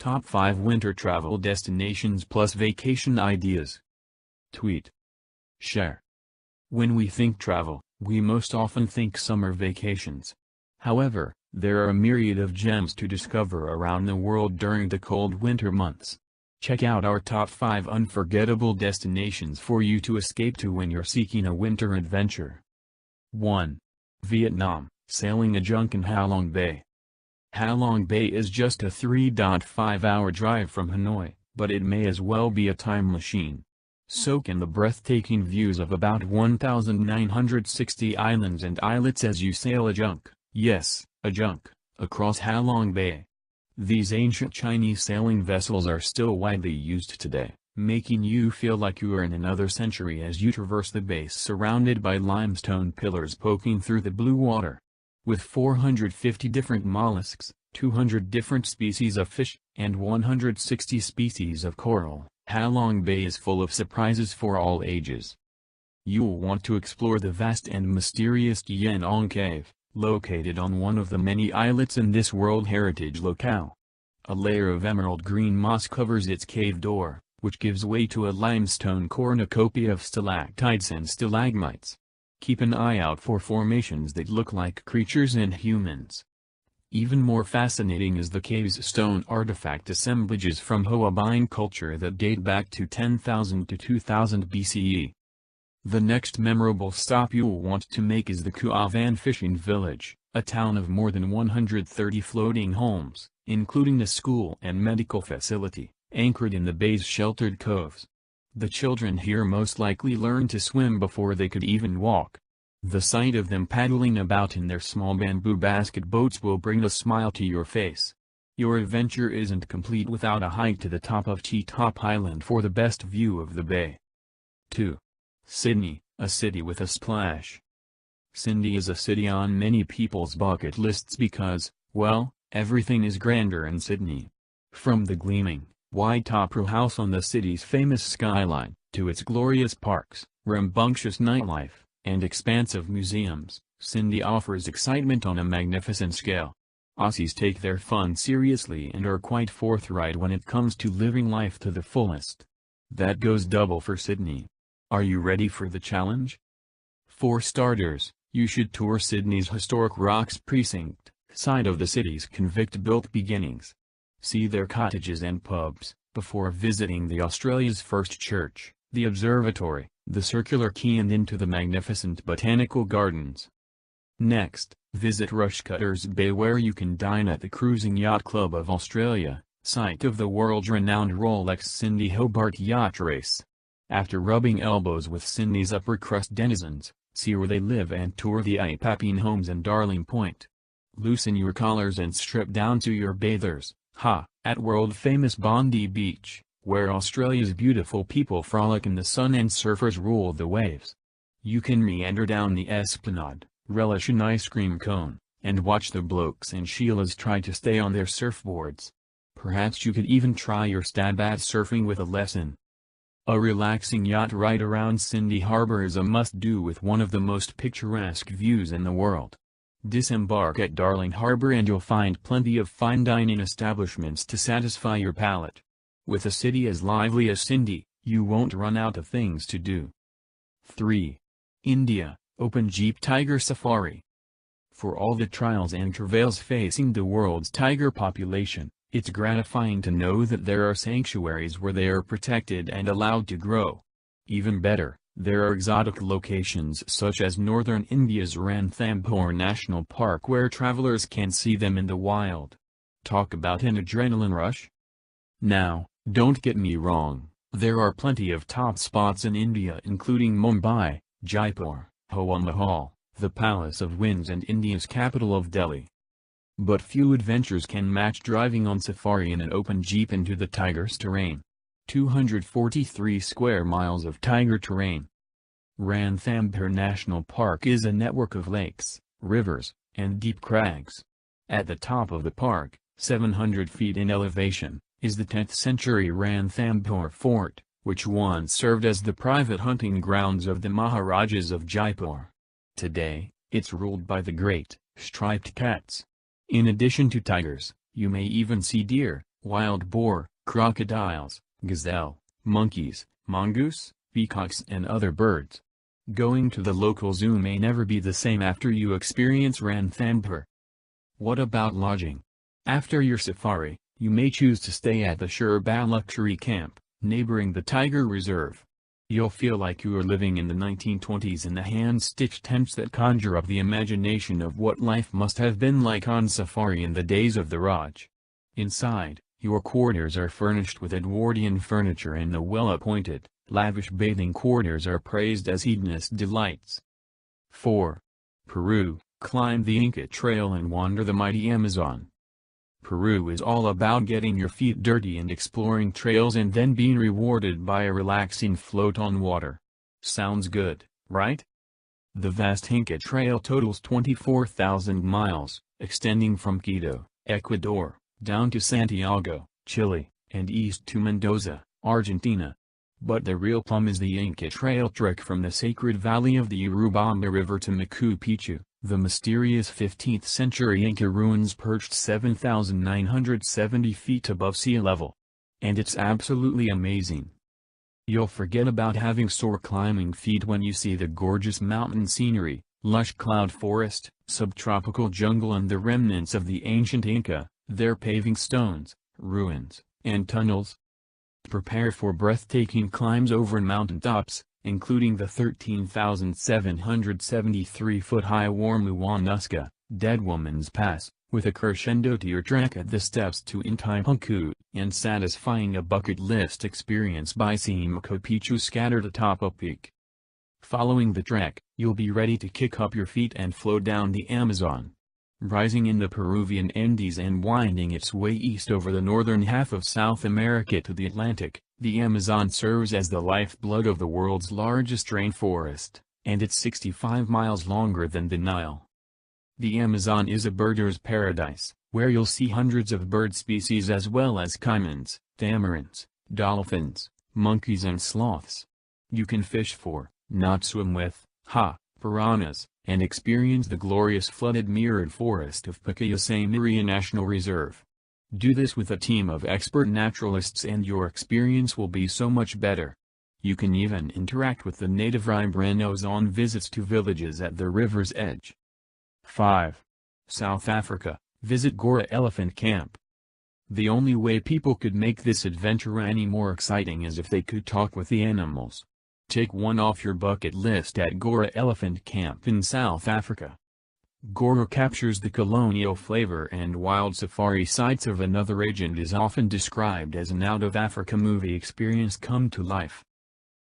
Top 5 Winter Travel Destinations Plus Vacation Ideas. Tweet. Share. When we think travel, we most often think summer vacations. However, there are a myriad of gems to discover around the world during the cold winter months. Check out our top 5 unforgettable destinations for you to escape to when you're seeking a winter adventure. 1. Vietnam, sailing a junk in Ha Long Bay. Ha Long Bay is just a 3.5-hour drive from Hanoi, but it may as well be a time machine. Soak in the breathtaking views of about 1,960 islands and islets as you sail a junk, yes, a junk, across Ha Long Bay. These ancient Chinese sailing vessels are still widely used today, making you feel like you are in another century as you traverse the bay surrounded by limestone pillars poking through the blue water. With 450 different mollusks, 200 different species of fish, and 160 species of coral, Ha Long Bay is full of surprises for all ages. You'll want to explore the vast and mysterious Yen Ong Cave, located on one of the many islets in this World Heritage locale. A layer of emerald green moss covers its cave door, which gives way to a limestone cornucopia of stalactites and stalagmites. Keep an eye out for formations that look like creatures and humans. Even more fascinating is the cave's stone artifact assemblages from Hoabine culture that date back to 10,000 to 2000 BCE. The next memorable stop you'll want to make is the Kua Van Fishing Village, a town of more than 130 floating homes, including a school and medical facility, anchored in the bay's sheltered coves. The children here most likely learned to swim before they could even walk. The sight of them paddling about in their small bamboo basket boats will bring a smile to your face. Your adventure isn't complete without a hike to the top of T-Top Island for the best view of the bay. 2. Sydney, a city with a splash. Sydney is a city on many people's bucket lists because, well, everything is grander in Sydney. From the gleaming, white opera house on the city's famous skyline, to its glorious parks, rambunctious nightlife, and expansive museums, Sydney offers excitement on a magnificent scale. Aussies take their fun seriously and are quite forthright when it comes to living life to the fullest. That goes double for Sydney. Are you ready for the challenge? For starters, you should tour Sydney's historic Rocks Precinct, site of the city's convict-built beginnings. See their cottages and pubs, before visiting the Australia's first church, the observatory, the Circular Quay and into the magnificent botanical gardens. Next, visit Rushcutters Bay where you can dine at the Cruising Yacht Club of Australia, site of the world-renowned Rolex Sydney Hobart Yacht Race. After rubbing elbows with Sydney's upper-crust denizens, see where they live and tour the eye-popping homes in Darling Point. Loosen your collars and strip down to your bathers, at world-famous Bondi Beach, where Australia's beautiful people frolic in the sun and surfers rule the waves. You can meander down the Esplanade, relish an ice cream cone, and watch the blokes and Sheilas try to stay on their surfboards. Perhaps you could even try your stab at surfing with a lesson. A relaxing yacht ride around Sydney Harbour is a must-do with one of the most picturesque views in the world. Disembark at Darling Harbour and you'll find plenty of fine dining establishments to satisfy your palate. With a city as lively as Sydney, you won't run out of things to do. 3. India, Open Jeep Tiger Safari. For all the trials and travails facing the world's tiger population, it's gratifying to know that there are sanctuaries where they are protected and allowed to grow. Even better, there are exotic locations such as northern India's Ranthambore National Park where travelers can see them in the wild. Talk about an adrenaline rush? Now, don't get me wrong, there are plenty of top spots in India including Mumbai, Jaipur, Hawa Mahal, the Palace of Winds and India's capital of Delhi. But few adventures can match driving on safari in an open jeep into the tiger's terrain. 243 square miles of tiger terrain. Ranthambore National Park is a network of lakes, rivers, and deep crags. At the top of the park, 700 feet in elevation, is the 10th century Ranthambore Fort, which once served as the private hunting grounds of the Maharajas of Jaipur. Today, it's ruled by the great, striped cats. In addition to tigers, you may even see deer, wild boar, crocodiles, gazelle, monkeys, mongoose, peacocks and other birds. Going to the local zoo may never be the same after you experience Ranthambore. What about lodging? After your safari, you may choose to stay at the Sherba Luxury Camp, neighboring the Tiger Reserve. You'll feel like you are living in the 1920s in the hand-stitched tents that conjure up the imagination of what life must have been like on safari in the days of the Raj. Inside, your quarters are furnished with Edwardian furniture and the well-appointed, lavish bathing quarters are praised as hedonist delights. 4. Peru, climb the Inca Trail and wander the mighty Amazon. Peru is all about getting your feet dirty and exploring trails and then being rewarded by a relaxing float on water. Sounds good, right? The vast Inca Trail totals 24,000 miles, extending from Quito, Ecuador, down to Santiago, Chile, and east to Mendoza, Argentina. But the real plum is the Inca Trail trek from the sacred valley of the Urubamba River to Machu Picchu, the mysterious 15th-century Inca ruins perched 7,970 feet above sea level. And it's absolutely amazing. You'll forget about having sore climbing feet when you see the gorgeous mountain scenery, lush cloud forest, subtropical jungle and the remnants of the ancient Inca, their paving stones, ruins, and tunnels. Prepare for breathtaking climbs over mountaintops, including the 13,773-foot-high Warmuwanuska, Dead Woman's Pass, with a crescendo to your trek at the steps to Intihuatana, and satisfying a bucket list experience by seeing Machu Picchu scattered atop a peak. Following the trek, you'll be ready to kick up your feet and float down the Amazon. Rising in the Peruvian Andes and winding its way east over the northern half of South America to the Atlantic, the Amazon serves as the lifeblood of the world's largest rainforest, and it's 65 miles longer than the Nile. The Amazon is a birder's paradise, where you'll see hundreds of bird species as well as caimans, tamarins, dolphins, monkeys and sloths. You can fish for, not swim with, piranhas, and experience the glorious flooded mirrored forest of Pacaya-Samiria National Reserve. Do this with a team of expert naturalists and your experience will be so much better. You can even interact with the native Riberanos on visits to villages at the river's edge. 5. South Africa, visit Gora Elephant Camp. The only way people could make this adventure any more exciting is if they could talk with the animals. Take one off your bucket list at Gora Elephant Camp in South Africa. Gora captures the colonial flavor and wild safari sights of another age and is often described as an out-of-Africa movie experience come to life.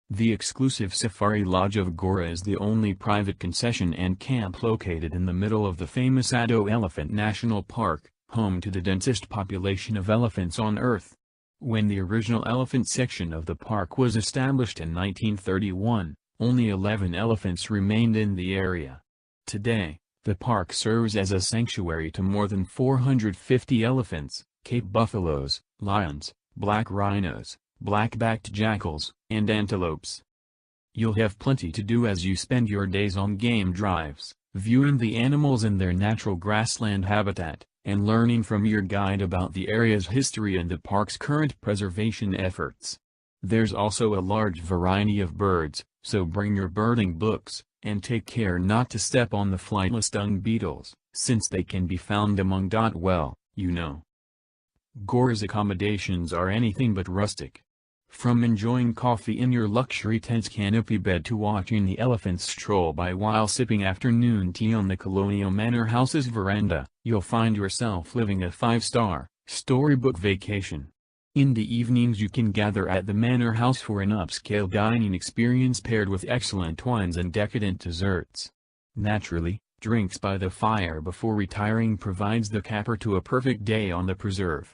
The exclusive Safari Lodge of Gora is the only private concession and camp located in the middle of the famous Addo Elephant National Park, home to the densest population of elephants on Earth. When the original elephant section of the park was established in 1931, only 11 elephants remained in the area. Today, the park serves as a sanctuary to more than 450 elephants, Cape buffaloes, lions, black rhinos, black-backed jackals, and antelopes. You'll have plenty to do as you spend your days on game drives, viewing the animals in their natural grassland habitat, and learning from your guide about the area's history and the park's current preservation efforts. There's also a large variety of birds, so bring your birding books, and take care not to step on the flightless dung beetles, since they can be found among Gora's accommodations are anything but rustic. From enjoying coffee in your luxury tent's canopy bed to watching the elephants stroll by while sipping afternoon tea on the colonial manor house's veranda, you'll find yourself living a 5-star, storybook vacation. In the evenings you can gather at the manor house for an upscale dining experience paired with excellent wines and decadent desserts. Naturally, drinks by the fire before retiring provides the capper to a perfect day on the preserve.